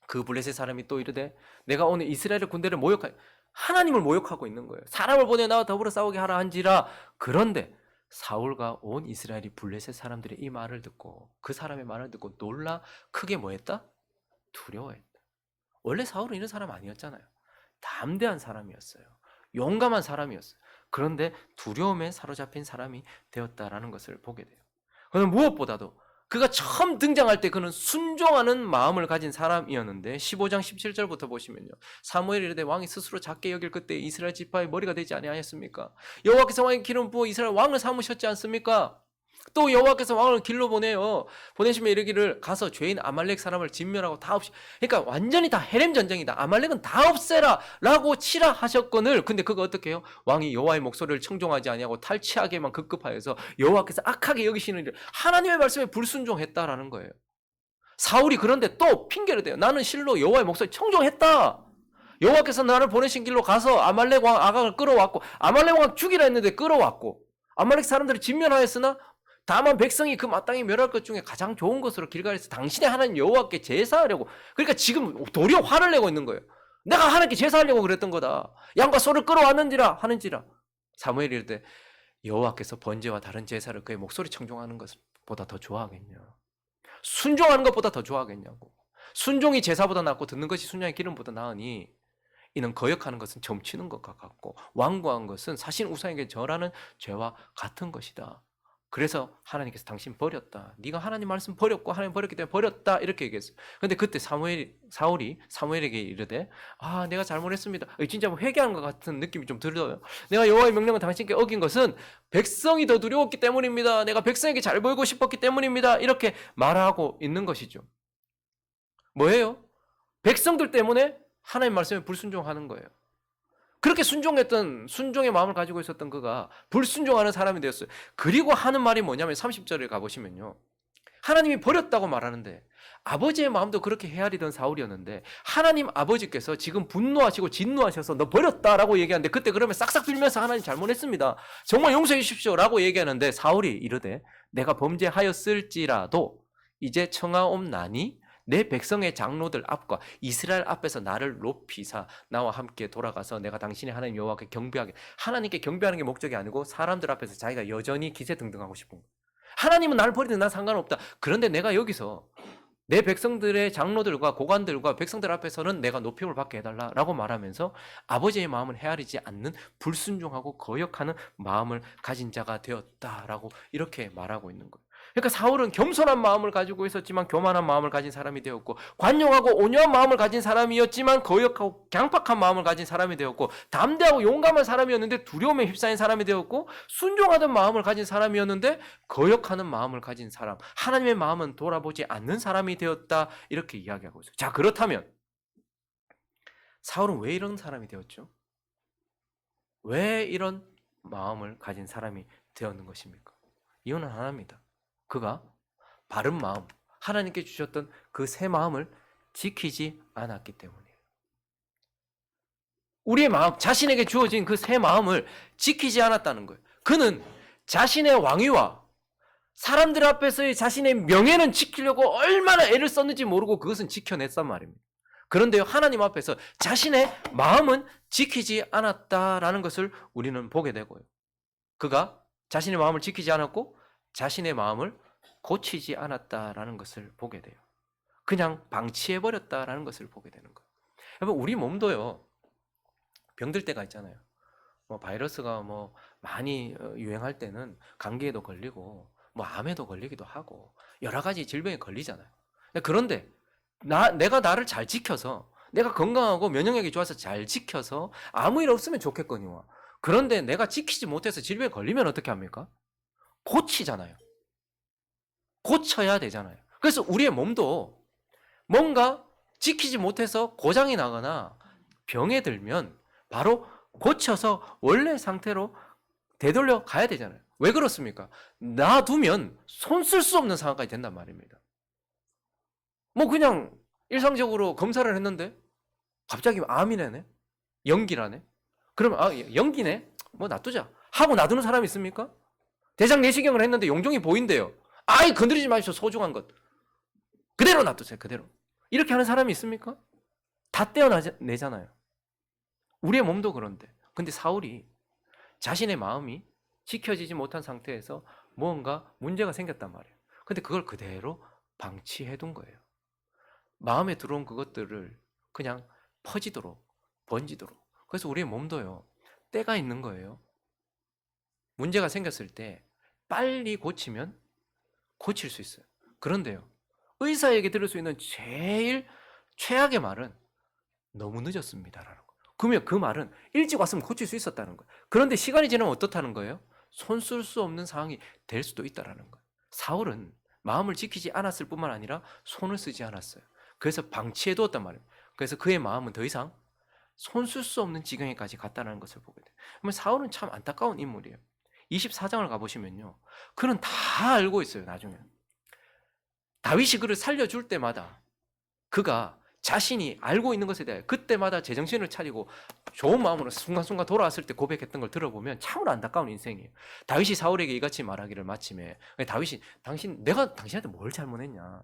그 블레셋 사람이 또 이르되 내가 오늘 이스라엘 군대를 하나님을 모욕하고 있는 거예요. 사람을 보내 나와 더불어 싸우게 하라 한지라. 그런데 사울과 온 이스라엘이 블레셋 사람들의 이 말을 듣고, 그 사람의 말을 듣고 놀라 크게 뭐했다? 두려워했다. 원래 사울은 이런 사람 아니었잖아요. 담대한 사람이었어요. 용감한 사람이었어요. 그런데 두려움에 사로잡힌 사람이 되었다라는 것을 보게 돼요. 그는 무엇보다도 그가 처음 등장할 때 그는 순종하는 마음을 가진 사람이었는데, 15장 17절부터 보시면요, 사무엘이 이르되 왕이 스스로 작게 여길 그때 이스라엘 지파의 머리가 되지 아니하였습니까? 여호와께서 왕의 기름 부어 이스라엘 왕을 삼으셨지 않습니까? 또 여호와께서 왕을 길로 보내시며 이르기를 가서 죄인 아말렉 사람을 진멸하고 다 없이, 그러니까 완전히 다 헤렘 전쟁이다. 아말렉은 다 없애라 라고 치라 하셨거늘. 근데 그거 어떻게 해요? 왕이 여호와의 목소리를 청종하지 아니하고 탈취하게만 급급하여서 여호와께서 악하게 여기시는 일, 하나님의 말씀에 불순종했다라는 거예요. 사울이 그런데 또 핑계를 대요. 나는 실로 여호와의 목소리 청종했다. 여호와께서 나를 보내신 길로 가서 아말렉 왕 아각을 끌어왔고, 아말렉 왕 죽이라 했는데 끌어왔고, 아말렉 사람들을 진멸하였으나 다만 백성이 그 마땅히 멸할 것 중에 가장 좋은 것으로 길갈에서 당신의 하나님 여호와께 제사하려고, 그러니까 지금 도리어 화를 내고 있는 거예요. 내가 하나님께 제사하려고 그랬던 거다. 양과 소를 끌어왔는지라 하는지라. 사무엘이 이르되 여호와께서 번제와 다른 제사를 그의 목소리 청종하는 것보다 더 좋아하겠냐. 순종하는 것보다 더 좋아하겠냐고. 순종이 제사보다 낫고 듣는 것이 순양의 기름보다 나으니 이는 거역하는 것은 점치는 것과 같고 완고한 것은 사실 우상에게 절하는 죄와 같은 것이다. 그래서 하나님께서 당신 버렸다. 네가 하나님 말씀 버렸고 하나님 버렸기 때문에 버렸다. 이렇게 얘기했어요. 근데 그때 사울이 사무엘에게 이르되 내가 잘못했습니다. 진짜 뭐 회개한 것 같은 느낌이 좀 들어요. 내가 여호와의 명령을 당신께 어긴 것은 백성이 더 두려웠기 때문입니다. 내가 백성에게 잘 보이고 싶었기 때문입니다. 이렇게 말하고 있는 것이죠. 뭐예요? 백성들 때문에 하나님 말씀에 불순종하는 거예요. 그렇게 순종의 마음을 가지고 있었던 그가 불순종하는 사람이 되었어요. 그리고 하는 말이 뭐냐면 30절에 가보시면요, 하나님이 버렸다고 말하는데, 아버지의 마음도 그렇게 헤아리던 사울이었는데 하나님 아버지께서 지금 분노하시고 진노하셔서 너 버렸다라고 얘기하는데, 그때 그러면 싹싹 빌면서 하나님 잘못했습니다, 정말 용서해 주십시오 라고 얘기하는데, 사울이 이르되 내가 범죄하였을지라도 이제 청하옵나니 내 백성의 장로들 앞과 이스라엘 앞에서 나를 높이사 나와 함께 돌아가서 내가 당신의 하나님 여호와께 경배하게. 하나님께 경배하는 게 목적이 아니고 사람들 앞에서 자기가 여전히 기세등등하고 싶은 거예요. 하나님은 나를 버리든 난 상관없다. 그런데 내가 여기서 내 백성들의 장로들과 고관들과 백성들 앞에서는 내가 높임을 받게 해달라라고 말하면서 아버지의 마음을 헤아리지 않는 불순종하고 거역하는 마음을 가진 자가 되었다라고 이렇게 말하고 있는 거예요. 그러니까 사울은 겸손한 마음을 가지고 있었지만 교만한 마음을 가진 사람이 되었고, 관용하고 온유한 마음을 가진 사람이었지만 거역하고 강팍한 마음을 가진 사람이 되었고, 담대하고 용감한 사람이었는데 두려움에 휩싸인 사람이 되었고, 순종하던 마음을 가진 사람이었는데 거역하는 마음을 가진 사람, 하나님의 마음은 돌아보지 않는 사람이 되었다, 이렇게 이야기하고 있어요. 자, 그렇다면 사울은 왜 이런 사람이 되었죠? 왜 이런 마음을 가진 사람이 되었는 것입니까? 이유는 하나입니다. 그가 바른 마음, 하나님께 주셨던 그 새 마음을 지키지 않았기 때문이에요. 우리의 마음, 자신에게 주어진 그 새 마음을 지키지 않았다는 거예요. 그는 자신의 왕위와 사람들 앞에서의 자신의 명예는 지키려고 얼마나 애를 썼는지 모르고 그것은 지켜냈단 말입니다. 그런데요, 하나님 앞에서 자신의 마음은 지키지 않았다라는 것을 우리는 보게 되고요. 그가 자신의 마음을 지키지 않았고 자신의 마음을 고치지 않았다라는 것을 보게 돼요. 그냥 방치해버렸다라는 것을 보게 되는 거예요. 여러분, 우리 몸도요, 병들 때가 있잖아요. 바이러스가 많이 유행할 때는 감기에도 걸리고 뭐 암에도 걸리기도 하고 여러 가지 질병에 걸리잖아요. 그런데 내가 나를 잘 지켜서 내가 건강하고 면역력이 좋아서 잘 지켜서 아무 일 없으면 좋겠거니와. 그런데 내가 지키지 못해서 질병에 걸리면 어떻게 합니까? 고치잖아요. 고쳐야 되잖아요. 그래서 우리의 몸도 뭔가 지키지 못해서 고장이 나거나 병에 들면 바로 고쳐서 원래 상태로 되돌려 가야 되잖아요. 왜 그렇습니까? 놔두면 손 쓸 수 없는 상황까지 된단 말입니다. 뭐 그냥 일상적으로 검사를 했는데 갑자기 암이네? 연기라네? 그러면 연기네? 뭐 놔두자 하고 놔두는 사람이 있습니까? 대장 내시경을 했는데 용종이 보인대요. 아이 건드리지 마십시오. 소중한 것. 그대로 놔두세요. 그대로. 이렇게 하는 사람이 있습니까? 다 떼어내잖아요. 우리의 몸도 그런데. 근데 사울이 자신의 마음이 지켜지지 못한 상태에서 뭔가 문제가 생겼단 말이에요. 근데 그걸 그대로 방치해둔 거예요. 마음에 들어온 그것들을 그냥 퍼지도록, 번지도록. 그래서 우리의 몸도요, 때가 있는 거예요. 문제가 생겼을 때 빨리 고치면 고칠 수 있어요. 그런데요, 의사에게 들을 수 있는 제일 최악의 말은 너무 늦었습니다라는 거예요. 그러면 그 말은 일찍 왔으면 고칠 수 있었다는 거예요. 그런데 시간이 지나면 어떻다는 거예요? 손 쓸 수 없는 상황이 될 수도 있다는 거예요. 사울은 마음을 지키지 않았을 뿐만 아니라 손을 쓰지 않았어요. 그래서 방치해 두었단 말이에요. 그래서 그의 마음은 더 이상 손 쓸 수 없는 지경에까지 갔다는 것을 보게 돼요. 그러면 사울은 참 안타까운 인물이에요. 24장을 가보시면요, 그는 다 알고 있어요. 나중에 다윗이 그를 살려줄 때마다 그가 자신이 알고 있는 것에 대해 그때마다 제정신을 차리고 좋은 마음으로 순간순간 돌아왔을 때 고백했던 걸 들어보면 참으로 안타까운 인생이에요. 다윗이 사울에게 이같이 말하기를 마침에, 다윗이 내가 당신한테 뭘 잘못했냐?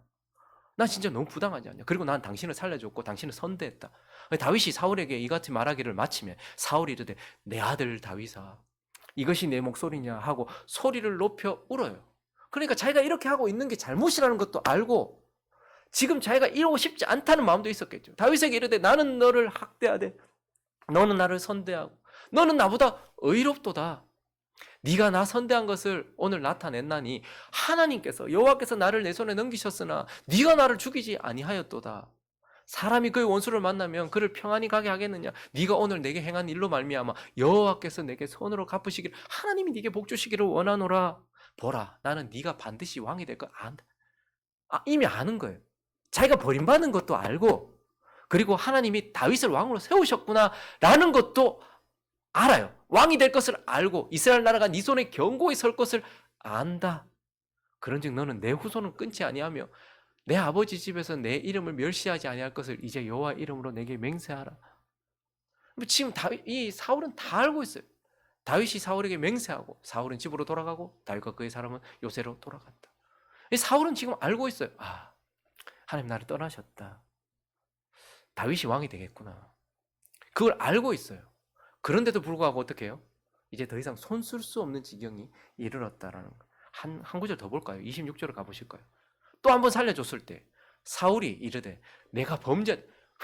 난 진짜 너무 부당하지 않냐? 그리고 난 당신을 살려줬고 당신을 선대했다. 다윗이 사울에게 이같이 말하기를 마침에 사울이 이르되 내 아들 다윗아 이것이 내 목소리냐 하고 소리를 높여 울어요. 그러니까 자기가 이렇게 하고 있는 게 잘못이라는 것도 알고 지금 자기가 이러고 싶지 않다는 마음도 있었겠죠. 다윗에게 이르되 나는 너를 학대하되 너는 나를 선대하고 너는 나보다 의롭도다. 네가 나 선대한 것을 오늘 나타냈나니 하나님께서 여호와께서 나를 내 손에 넘기셨으나 네가 나를 죽이지 아니하였도다. 사람이 그의 원수를 만나면 그를 평안히 가게 하겠느냐? 네가 오늘 내게 행한 일로 말미암아 여호와께서 내게 손으로 갚으시기를 하나님이 네게 복 주시기를 원하노라. 보라, 나는 네가 반드시 왕이 될 거 안다. 이미 아는 거예요. 자기가 버림받은 것도 알고 그리고 하나님이 다윗을 왕으로 세우셨구나라는 것도 알아요. 왕이 될 것을 알고 이스라엘 나라가 네 손에 견고히 설 것을 안다. 그런즉 너는 내 후손은 끊지 아니하며 내 아버지 집에서 내 이름을 멸시하지 아니할 것을 이제 여호와 이름으로 내게 맹세하라. 지금 이 사울은 다 알고 있어요. 다윗이 사울에게 맹세하고 사울은 집으로 돌아가고 다윗과 그의 사람은 요새로 돌아갔다. 사울은 지금 알고 있어요. 하나님 나를 떠나셨다. 다윗이 왕이 되겠구나. 그걸 알고 있어요. 그런데도 불구하고 어떻게 해요? 이제 더 이상 손 쓸 수 없는 지경이 이르렀다라는 거. 한 구절 더 볼까요? 26절을 가보실까요? 또 한 번 살려줬을 때 사울이 이르되 내가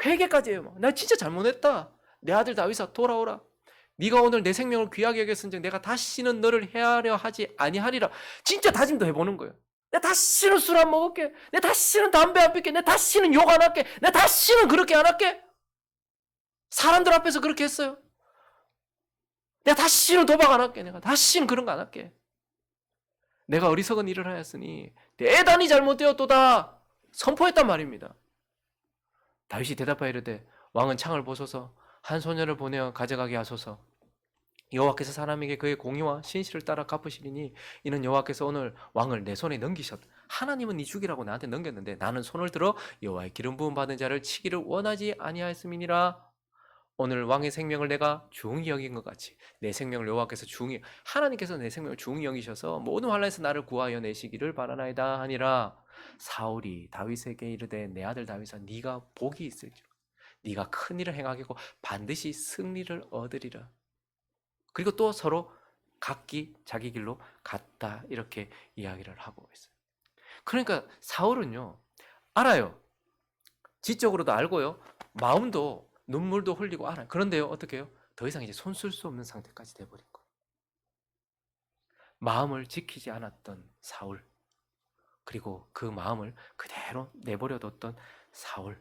회개까지 해요. 나 진짜 잘못했다. 내 아들 다윗아 돌아오라. 네가 오늘 내 생명을 귀하게 여겼은즉 내가 다시는 너를 해하려 하지 아니하리라. 진짜 다짐도 해보는 거예요. 내가 다시는 술 안 먹을게. 내가 다시는 담배 안 피게. 내가 다시는 욕 안 할게. 내가 다시는 그렇게 안 할게. 사람들 앞에서 그렇게 했어요. 내가 다시는 도박 안 할게. 내가 다시는 그런 거 안 할게. 내가 어리석은 일을 하였으니 대단히 잘못되었도다. 선포했단 말입니다. 다윗이 대답하여 이르되 왕은 창을 보소서 한 소년을 보내어 가져가게 하소서. 여호와께서 사람에게 그의 공의와 신실을 따라 갚으시리니 이는 여호와께서 오늘 왕을 내 손에 넘기셨다. 하나님은 네 죽이라고 나한테 넘겼는데 나는 손을 들어 여호와의 기름 부음 받은 자를 치기를 원하지 아니하였음이니라. 오늘 왕의 생명을 내가 중히 여긴 것 같이 내 생명을 여호와께서 하나님께서 내 생명을 중히 여기셔서 모든 환난에서 나를 구하여 내시기를 바라나이다 하니라. 사울이 다윗에게 이르되 내 아들 다윗아 네가 복이 있을지로 네가 큰 일을 행하겠고 반드시 승리를 얻으리라. 그리고 또 서로 각기 자기 길로 갔다 이렇게 이야기를 하고 있어요. 그러니까 사울은요 알아요. 지적으로도 알고요. 마음도 눈물도 흘리고 알아요. 그런데요 어떻게 해요? 더 이상 이제 손 쓸 수 없는 상태까지 돼버린 거예요. 마음을 지키지 않았던 사울, 그리고 그 마음을 그대로 내버려뒀던 사울.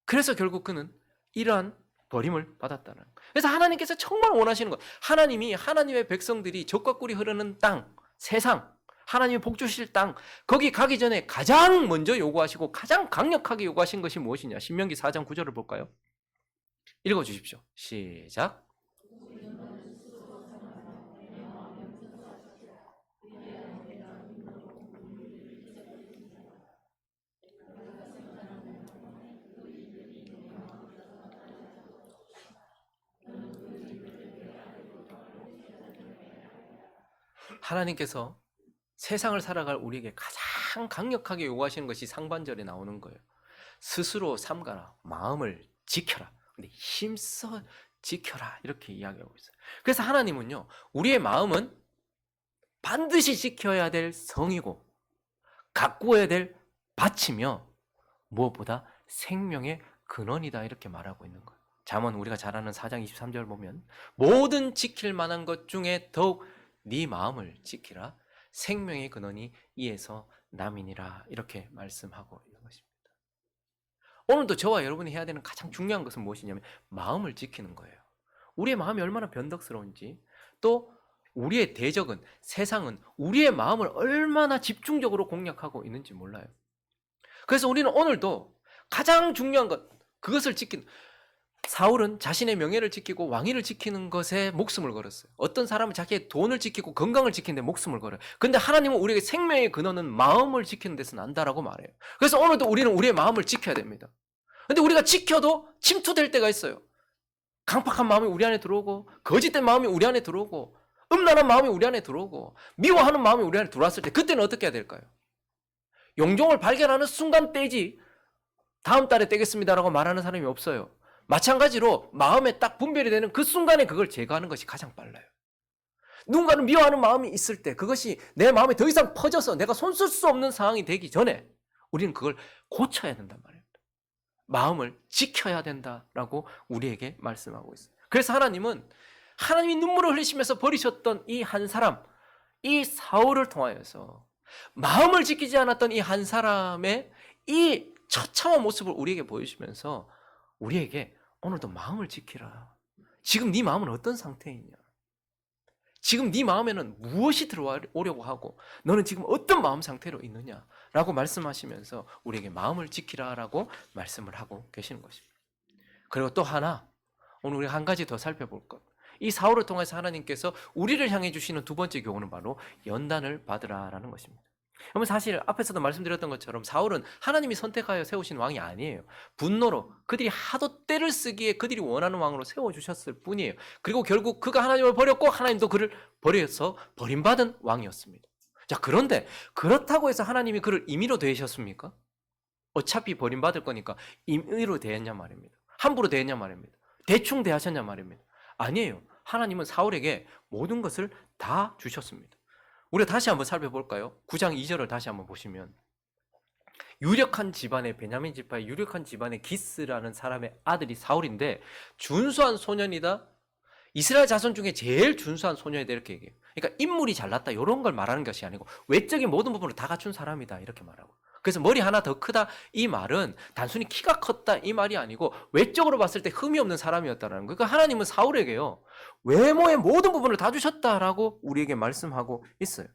그래서 결국 그는 이러한 버림을 받았다는 거예요. 그래서 하나님께서 정말 원하시는 것, 하나님이 하나님의 백성들이 젖과 꿀이 흐르는 땅, 세상, 하나님이 복 주실 땅, 거기 가기 전에 가장 먼저 요구하시고 가장 강력하게 요구하신 것이 무엇이냐? 신명기 4장 9절을 볼까요? 읽어주십시오. 시작. 하나님께서 세상을 살아갈 우리에게 가장 강력하게 요구하시는 것이 상반절에 나오는 거예요. 스스로 삼가라. 마음을 지켜라. 근데 힘써 지켜라. 이렇게 이야기하고 있어요. 그래서 하나님은요, 우리의 마음은 반드시 지켜야 될 성이고 가꾸어야 될 밭이며 무엇보다 생명의 근원이다. 이렇게 말하고 있는 거예요. 잠언 우리가 잘 아는 4장 23절 보면 모든 지킬 만한 것 중에 더욱 네 마음을 지키라. 생명의 근원이 이에서 남이니라. 이렇게 말씀하고 있는 것입니다. 오늘도 저와 여러분이 해야 되는 가장 중요한 것은 무엇이냐면 마음을 지키는 거예요. 우리의 마음이 얼마나 변덕스러운지, 또 우리의 대적은, 세상은 우리의 마음을 얼마나 집중적으로 공략하고 있는지 몰라요. 그래서 우리는 오늘도 가장 중요한 것, 그것을 지키는, 사울은 자신의 명예를 지키고 왕위를 지키는 것에 목숨을 걸었어요. 어떤 사람은 자기의 돈을 지키고 건강을 지키는 데 목숨을 걸어요. 근데 하나님은 우리에게 생명의 근원은 마음을 지키는 데서 난다라고 말해요. 그래서 오늘도 우리는 우리의 마음을 지켜야 됩니다. 근데 우리가 지켜도 침투될 때가 있어요. 강팍한 마음이 우리 안에 들어오고, 거짓된 마음이 우리 안에 들어오고, 음란한 마음이 우리 안에 들어오고, 미워하는 마음이 우리 안에 들어왔을 때 그때는 어떻게 해야 될까요? 용종을 발견하는 순간 떼지 다음 달에 떼겠습니다라고 말하는 사람이 없어요. 마찬가지로 마음에 딱 분별이 되는 그 순간에 그걸 제거하는 것이 가장 빨라요. 누군가는 미워하는 마음이 있을 때 그것이 내 마음에 더 이상 퍼져서 내가 손쓸 수 없는 상황이 되기 전에 우리는 그걸 고쳐야 된단 말입니다. 마음을 지켜야 된다라고 우리에게 말씀하고 있어요. 그래서 하나님이 눈물을 흘리시면서 버리셨던 이 한 사람, 이 사울을 통하여서 마음을 지키지 않았던 이 한 사람의 이 처참한 모습을 우리에게 보여주시면서 우리에게 오늘도 마음을 지키라. 지금 네 마음은 어떤 상태이냐? 지금 네 마음에는 무엇이 들어오려고 하고 너는 지금 어떤 마음 상태로 있느냐라고 말씀하시면서 우리에게 마음을 지키라라고 말씀을 하고 계시는 것입니다. 그리고 또 하나, 오늘 우리 한 가지 더 살펴볼 것. 이 사울을 통해서 하나님께서 우리를 향해 주시는 두 번째 교훈은 바로 연단을 받으라라는 것입니다. 그러면 사실 앞에서도 말씀드렸던 것처럼 사울은 하나님이 선택하여 세우신 왕이 아니에요. 분노로 그들이 하도 때를 쓰기에 그들이 원하는 왕으로 세워주셨을 뿐이에요. 그리고 결국 그가 하나님을 버렸고 하나님도 그를 버려서 버림받은 왕이었습니다. 자, 그런데 그렇다고 해서 하나님이 그를 임의로 대하셨습니까? 어차피 버림받을 거니까 임의로 대했냐 말입니다. 함부로 대했냐 말입니다. 대충 대하셨냐 말입니다. 아니에요. 하나님은 사울에게 모든 것을 다 주셨습니다. 우리가 다시 한번 살펴볼까요? 9장 2절을 다시 한번 보시면 유력한 집안의 베냐민 지파의 유력한 집안의 기스라는 사람의 아들이 사울인데 준수한 소년이다. 이스라엘 자손 중에 제일 준수한 소년이다 이렇게 얘기해요. 그러니까 인물이 잘났다 이런 걸 말하는 것이 아니고 외적인 모든 부분을 다 갖춘 사람이다 이렇게 말하고. 그래서 머리 하나 더 크다 이 말은 단순히 키가 컸다 이 말이 아니고 외적으로 봤을 때 흠이 없는 사람이었다는 거예요. 그러니까 하나님은 사울에게요 외모의 모든 부분을 다 주셨다라고 우리에게 말씀하고 있어요.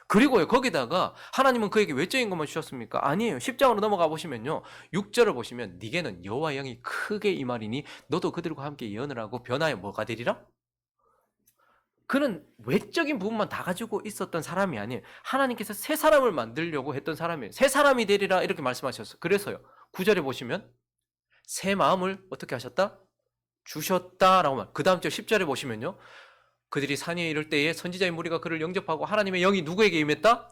그리고요 거기다가 하나님은 그에게 외적인 것만 주셨습니까? 아니에요. 10장으로 넘어가 보시면요 6절을 보시면 네게는 여호와의 영이 크게 임하리니 너도 그들과 함께 예언을 하고 변화에 뭐가 되리라? 그는 외적인 부분만 다 가지고 있었던 사람이 아니에요. 하나님께서 새 사람을 만들려고 했던 사람이에요. 새 사람이 되리라 이렇게 말씀하셨어요. 그래서요 9절에 보시면 새 마음을 어떻게 하셨다? 주셨다라고 말. 그 다음 절 10절에 보시면요 그들이 산에 이를 때에 선지자의 무리가 그를 영접하고 하나님의 영이 누구에게 임했다?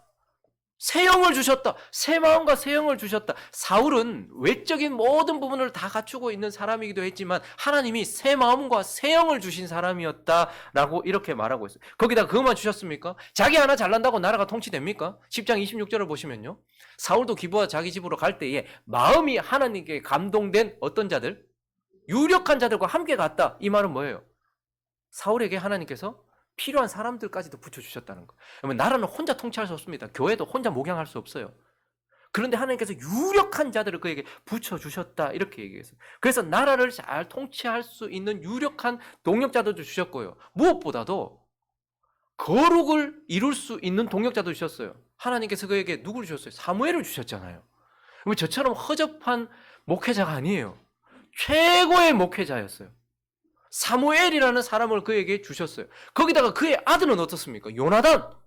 새 영을 주셨다. 새 마음과 새 영을 주셨다. 사울은 외적인 모든 부분을 다 갖추고 있는 사람이기도 했지만 하나님이 새 마음과 새 영을 주신 사람이었다라고 이렇게 말하고 있어요. 거기다 그것만 주셨습니까? 자기 하나 잘난다고 나라가 통치됩니까? 10장 26절을 보시면요. 사울도 기브아 자기 집으로 갈 때에 마음이 하나님께 감동된 어떤 자들? 유력한 자들과 함께 갔다. 이 말은 뭐예요? 사울에게 하나님께서 필요한 사람들까지도 붙여주셨다는 거. 그러면 나라는 혼자 통치할 수 없습니다. 교회도 혼자 목양할 수 없어요. 그런데 하나님께서 유력한 자들을 그에게 붙여주셨다 이렇게 얘기했어요. 그래서 나라를 잘 통치할 수 있는 유력한 동력자들도 주셨고요. 무엇보다도 거룩을 이룰 수 있는 동력자도 주셨어요. 하나님께서 그에게 누구를 주셨어요? 사무엘을 주셨잖아요. 그러면 저처럼 허접한 목회자가 아니에요. 최고의 목회자였어요. 사무엘이라는 사람을 그에게 주셨어요. 거기다가 그의 아들은 어떻습니까? 요나단.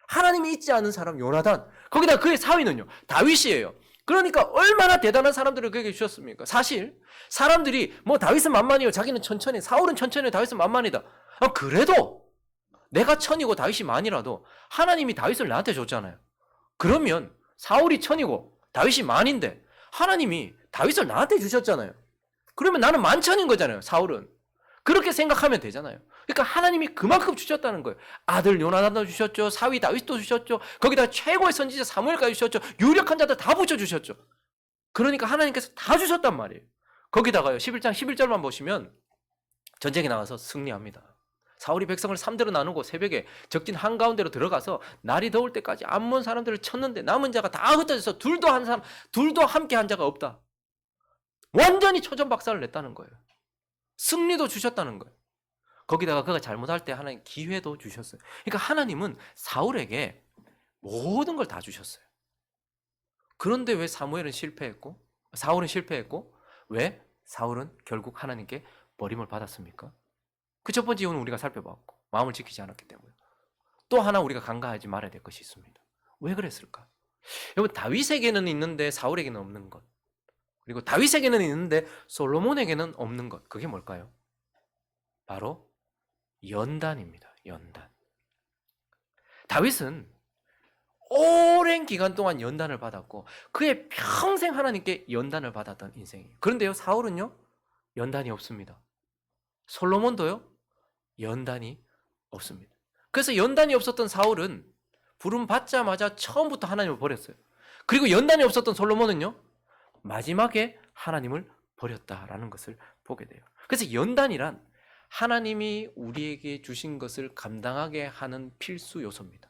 하나님이 있지 않은 사람 요나단. 거기다가 그의 사위는요, 다윗이에요. 그러니까 얼마나 대단한 사람들을 그에게 주셨습니까? 사실 사람들이 뭐 다윗은 만만이요, 자기는 천천히, 사울은 천천히, 다윗은 만만이다. 그래도 내가 천이고 다윗이 만이라도 하나님이 다윗을 나한테 줬잖아요. 그러면 사울이 천이고 다윗이 만인데 하나님이 다윗을 나한테 주셨잖아요. 그러면 나는 만천인 거잖아요, 사울은. 그렇게 생각하면 되잖아요. 그러니까 하나님이 그만큼 주셨다는 거예요. 아들 요나단도 주셨죠. 사위 다윗도 주셨죠. 거기다 최고의 선지자 사무엘까지 주셨죠. 유력한 자들 다 붙여주셨죠. 그러니까 하나님께서 다 주셨단 말이에요. 거기다가요, 11장 11절만 보시면 전쟁에 나가서 승리합니다. 사울이 백성을 3대로 나누고 새벽에 적진 한가운데로 들어가서 날이 더울 때까지 암몬 사람들을 쳤는데 남은 자가 다 흩어져서 둘도 함께 한 자가 없다. 완전히 초전박살을 냈다는 거예요. 승리도 주셨다는 거예요. 거기다가 그가 잘못할 때 하나님 기회도 주셨어요. 그러니까 하나님은 사울에게 모든 걸 다 주셨어요. 그런데 왜 사울은 실패했고 왜 사울은 결국 하나님께 버림을 받았습니까? 그 첫 번째 이유는 우리가 살펴봤고, 마음을 지키지 않았기 때문에. 또 하나 우리가 간과하지 말아야 될 것이 있습니다. 왜 그랬을까? 여러분, 다윗에게는 있는데 사울에게는 없는 것, 그리고 다윗에게는 있는데 솔로몬에게는 없는 것, 그게 뭘까요? 바로 연단입니다. 연단. 다윗은 오랜 기간 동안 연단을 받았고 그의 평생 하나님께 연단을 받았던 인생이에요. 그런데요, 사울은요, 연단이 없습니다. 솔로몬도요, 연단이 없습니다. 그래서 연단이 없었던 사울은 부름 받자마자 처음부터 하나님을 버렸어요. 그리고 연단이 없었던 솔로몬은요, 마지막에 하나님을 버렸다라는 것을 보게 돼요. 그래서 연단이란 하나님이 우리에게 주신 것을 감당하게 하는 필수 요소입니다.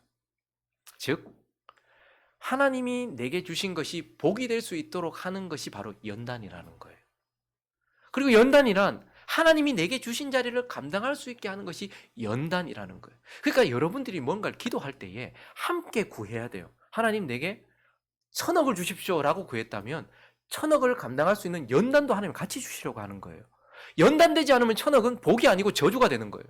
즉, 하나님이 내게 주신 것이 복이 될 수 있도록 하는 것이 바로 연단이라는 거예요. 그리고 연단이란 하나님이 내게 주신 자리를 감당할 수 있게 하는 것이 연단이라는 거예요. 그러니까 여러분들이 뭔가를 기도할 때에 함께 구해야 돼요. 하나님 내게 1,000억을 주십시오라고 구했다면 1,000억을 감당할 수 있는 연단도 하나님 같이 주시려고 하는 거예요. 연단되지 않으면 1,000억은 복이 아니고 저주가 되는 거예요.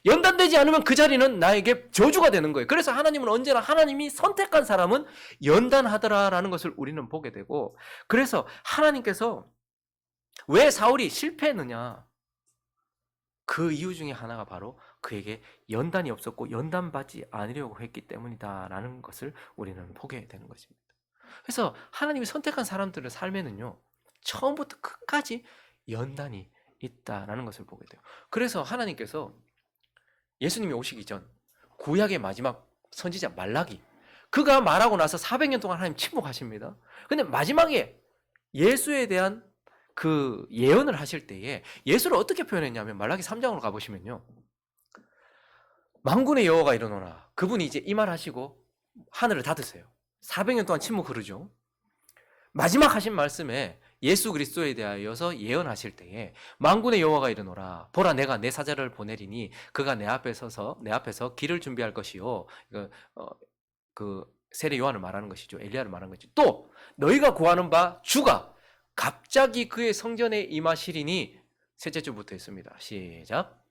연단되지 않으면 그 자리는 나에게 저주가 되는 거예요. 그래서 하나님은 언제나 하나님이 선택한 사람은 연단하더라라는 것을 우리는 보게 되고, 그래서 하나님께서 왜 사울이 실패했느냐, 그 이유 중에 하나가 바로 그에게 연단이 없었고 연단받지 않으려고 했기 때문이다라는 것을 우리는 보게 되는 것입니다. 그래서 하나님이 선택한 사람들의 삶에는요, 처음부터 끝까지 연단이 있다라는 것을 보게 돼요. 그래서 하나님께서 예수님이 오시기 전 구약의 마지막 선지자 말라기, 그가 말하고 나서 400년 동안 하나님 침묵하십니다. 근데 마지막에 예수에 대한 그 예언을 하실 때에 예수를 어떻게 표현했냐면, 말라기 3장으로 가보시면요, 만군의 여호와가 이르노라. 그분이 이제 이 말 하시고 하늘을 닫으세요. 400년 동안 침묵 흐르죠. 마지막 하신 말씀에 예수 그리스도에 대하여서 예언하실 때에 만군의 여호와가 이르노라. 보라, 내가 내 사자를 보내리니 그가 내 앞에서 길을 준비할 것이요. 그 세례 요한을 말하는 것이죠. 엘리야를 말하는 것이죠. 또 너희가 구하는 바 주가 갑자기 그의 성전에 임하시리니, 셋째 주부터 했습니다. 시작.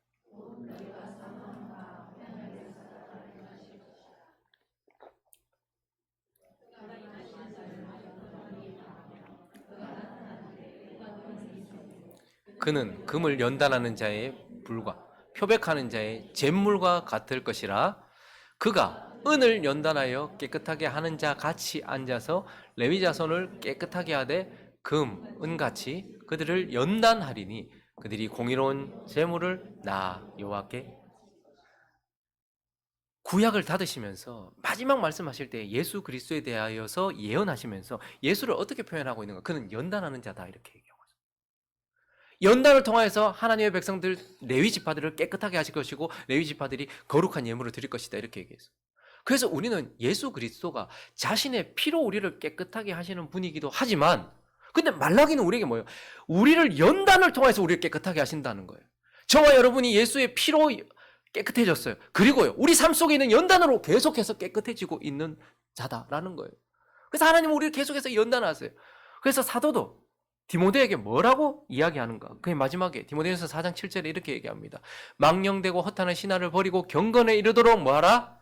그는 금을 연단하는 자의 불과 표백하는 자의 잿물과 같을 것이라. 그가 은을 연단하여 깨끗하게 하는 자 같이 앉아서 레위 자손을 깨끗하게 하되 금, 은같이 그들을 연단하리니 그들이 공의로운 재물을 나 여호와께. 구약을 닫으시면서 마지막 말씀하실 때 예수 그리스도에 대하여서 예언하시면서 예수를 어떻게 표현하고 있는가? 그는 연단하는 자다 이렇게 얘기하고 있어요. 연단을 통하여서 하나님의 백성들 레위 지파들을 깨끗하게 하실 것이고 레위 지파들이 거룩한 예물을 드릴 것이다 이렇게 얘기했어요. 그래서 우리는 예수 그리스도가 자신의 피로 우리를 깨끗하게 하시는 분이기도 하지만 근데 말라기는 우리에게 뭐예요? 우리를 연단을 통해서 우리를 깨끗하게 하신다는 거예요. 저와 여러분이 예수의 피로 깨끗해졌어요. 그리고요, 우리 삶 속에 있는 연단으로 계속해서 깨끗해지고 있는 자다라는 거예요. 그래서 하나님은 우리를 계속해서 연단하세요. 그래서 사도도 디모데에게 뭐라고 이야기하는가? 그의 마지막에 디모데전서 4장 7절에 이렇게 얘기합니다. 망령되고 허탄한 신화를 버리고 경건에 이르도록 뭐하라?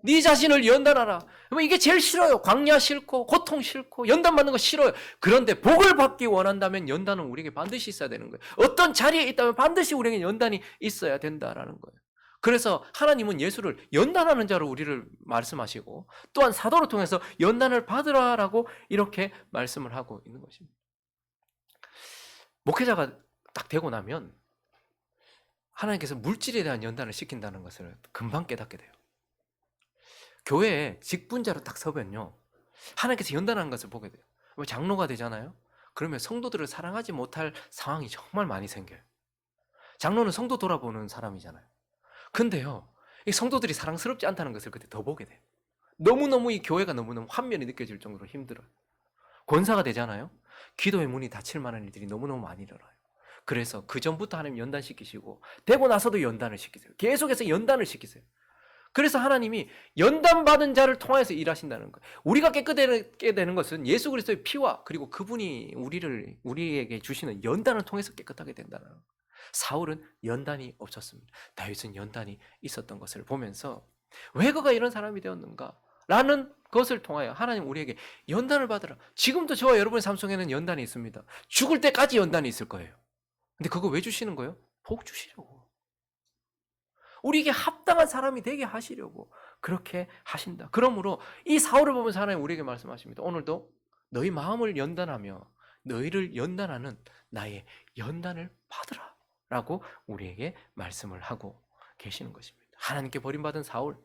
네 자신을 연단하라. 이게 제일 싫어요. 광야 싫고 고통 싫고 연단 받는 거 싫어요. 그런데 복을 받기 원한다면 연단은 우리에게 반드시 있어야 되는 거예요. 어떤 자리에 있다면 반드시 우리에게 연단이 있어야 된다라는 거예요. 그래서 하나님은 예수를 연단하는 자로 우리를 말씀하시고 또한 사도를 통해서 연단을 받으라라고 이렇게 말씀을 하고 있는 것입니다. 목회자가 딱 되고 나면 하나님께서 물질에 대한 연단을 시킨다는 것을 금방 깨닫게 돼요. 교회에 직분자로 딱 서면요, 하나님께서 연단하는 것을 보게 돼요. 장로가 되잖아요. 그러면 성도들을 사랑하지 못할 상황이 정말 많이 생겨요. 장로는 성도 돌아보는 사람이잖아요. 근데요, 이 성도들이 사랑스럽지 않다는 것을 그때 더 보게 돼요. 너무너무 이 교회가 너무너무 환멸이 느껴질 정도로 힘들어요. 권사가 되잖아요. 기도의 문이 닫힐 만한 일들이 너무너무 많이 일어나요. 그래서 그 전부터 하나님 연단시키시고 되고 나서도 연단을 시키세요. 계속해서 연단을 시키세요. 그래서 하나님이 연단받은 자를 통해서 일하신다는 거예요. 우리가 깨끗하게 되는 것은 예수 그리스도의 피와 그리고 그분이 우리에게 주시는 연단을 통해서 깨끗하게 된다는 거예요. 사울은 연단이 없었습니다. 다윗은 연단이 있었던 것을 보면서 왜 그가 이런 사람이 되었는가? 라는 것을 통하여 하나님 우리에게 연단을 받으라. 지금도 저와 여러분의 삶 속에는 연단이 있습니다. 죽을 때까지 연단이 있을 거예요. 근데 그거 왜 주시는 거예요? 복 주시려고. 우리에게 합당한 사람이 되게 하시려고 그렇게 하신다. 그러므로 이 사울을 보면서 하나님 우리에게 말씀하십니다. 오늘도 너희 마음을 연단하며 너희를 연단하는 나의 연단을 받으라 라고 우리에게 말씀을 하고 계시는 것입니다. 하나님께 버림받은 사울,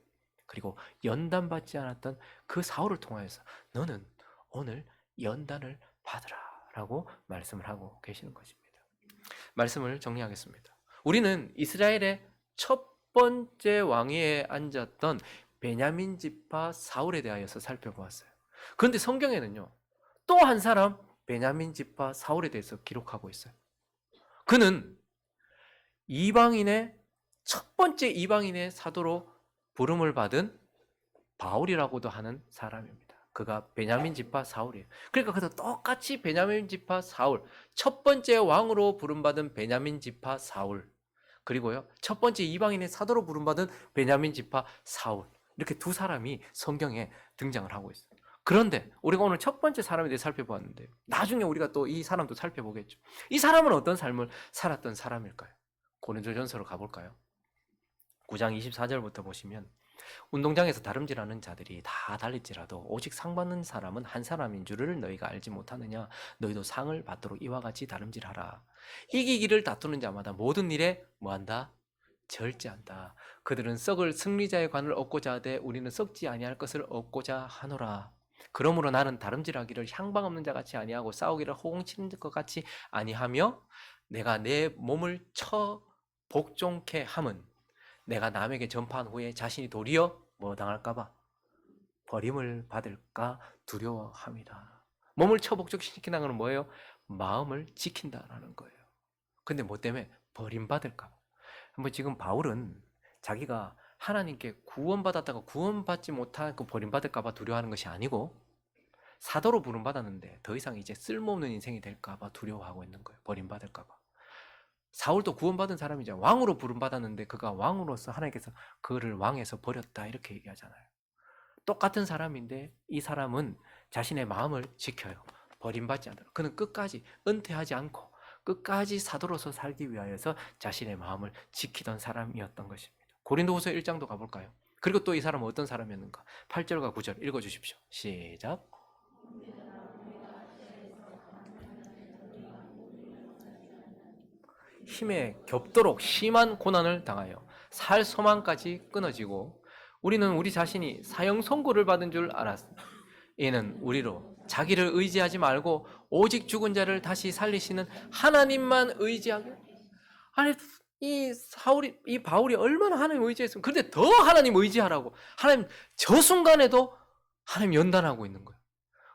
그리고 연단받지 않았던 그 사울을 통하여서 너는 오늘 연단을 받으라 라고 말씀을 하고 계시는 것입니다. 말씀을 정리하겠습니다. 우리는 이스라엘의 첫 번째 왕위에 앉았던 베냐민 지파 사울에 대하여서 살펴보았어요. 그런데 성경에는요, 또 한 사람 베냐민 지파 사울에 대해서 기록하고 있어요. 그는 첫 번째 이방인의 사도로 부름을 받은 바울이라고도 하는 사람입니다. 그가 베냐민 지파 사울이에요. 그러니까 그도 똑같이 베냐민 지파 사울, 첫 번째 왕으로 부름받은 베냐민 지파 사울, 그리고요, 첫 번째 이방인의 사도로 부름받은 베냐민 지파 사울, 이렇게 두 사람이 성경에 등장을 하고 있어요. 그런데 우리가 오늘 첫 번째 사람에 대해 살펴보았는데 나중에 우리가 또 이 사람도 살펴보겠죠. 이 사람은 어떤 삶을 살았던 사람일까요? 고린도전서로 가볼까요? 9장 24절부터 보시면 운동장에서 다름질하는 자들이 다 달릴지라도 오직 상 받는 사람은 한 사람인 줄을 너희가 알지 못하느냐? 너희도 상을 받도록 이와 같이 다름질하라. 이기기를 다투는 자마다 모든 일에 뭐한다? 절제한다. 그들은 썩을 승리자의 관을 얻고자 하되 우리는 썩지 아니할 것을 얻고자 하노라. 그러므로 나는 다름질하기를 향방 없는 자같이 아니하고 싸우기를 호공치는 것 같이 아니하며 내가 내 몸을 쳐 복종케 함은 내가 남에게 전파한 후에 자신이 도리어 뭐 당할까봐 버림을 받을까 두려워합니다. 몸을 쳐 복종시킨다는 건 뭐예요? 마음을 지킨다라는 거예요. 근데 뭐 때문에? 버림받을까 봐. 뭐 지금 바울은 자기가 하나님께 구원받았다가 구원받지 못하고 버림받을까 봐 두려워하는 것이 아니고 사도로 부름받았는데 더 이상 이제 쓸모없는 인생이 될까 봐 두려워하고 있는 거예요. 버림받을까 봐. 사울도 구원받은 사람이죠. 왕으로 부름받았는데 그가 왕으로서 하나님께서 그를 왕에서 버렸다 이렇게 얘기하잖아요. 똑같은 사람인데 이 사람은 자신의 마음을 지켜요. 버림받지 않도록. 그는 끝까지 은퇴하지 않고 끝까지 사도로서 살기 위하여서 자신의 마음을 지키던 사람이었던 것입니다. 고린도후서 1장도 가볼까요? 그리고 또 이 사람은 어떤 사람이었는가? 8절과 9절 읽어주십시오. 시작. 힘에 겹도록 심한 고난을 당하여 살 소망까지 끊어지고 우리는 우리 자신이 사형 선고를 받은 줄 알았습니다. 이는 우리로 자기를 의지하지 말고 오직 죽은 자를 다시 살리시는 하나님만 의지하게. 아니 이 바울이 얼마나 하나님 의지했으면, 근데 더 하나님 의지하라고. 하나님 저 순간에도 하나님 연단하고 있는 거예요.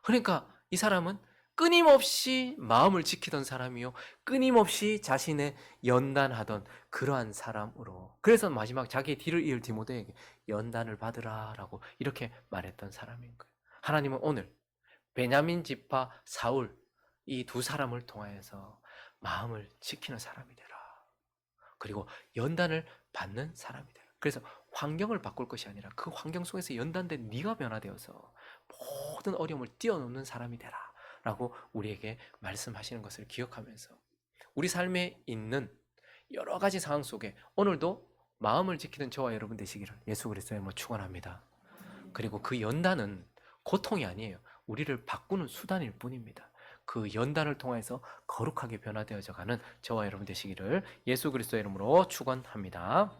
그러니까 이 사람은 끊임없이 마음을 지키던 사람이요, 끊임없이 자신의 연단하던 그러한 사람으로, 그래서 마지막 자기의 뒤를 이을 디모데에게 연단을 받으라라고 이렇게 말했던 사람인 거예요. 하나님은 오늘 베냐민 지파 사울 이 두 사람을 통하여서 마음을 지키는 사람이 되라, 그리고 연단을 받는 사람이 되라. 그래서 환경을 바꿀 것이 아니라 그 환경 속에서 연단된 네가 변화되어서 모든 어려움을 뛰어넘는 사람이 되라 라고 우리에게 말씀하시는 것을 기억하면서 우리 삶에 있는 여러 가지 상황 속에 오늘도 마음을 지키는 저와 여러분 되시기를 예수 그리스도의 이름으로 축원합니다. 그리고 그 연단은 고통이 아니에요. 우리를 바꾸는 수단일 뿐입니다. 그 연단을 통해서 거룩하게 변화되어져 가는 저와 여러분 되시기를 예수 그리스도의 이름으로 축원합니다.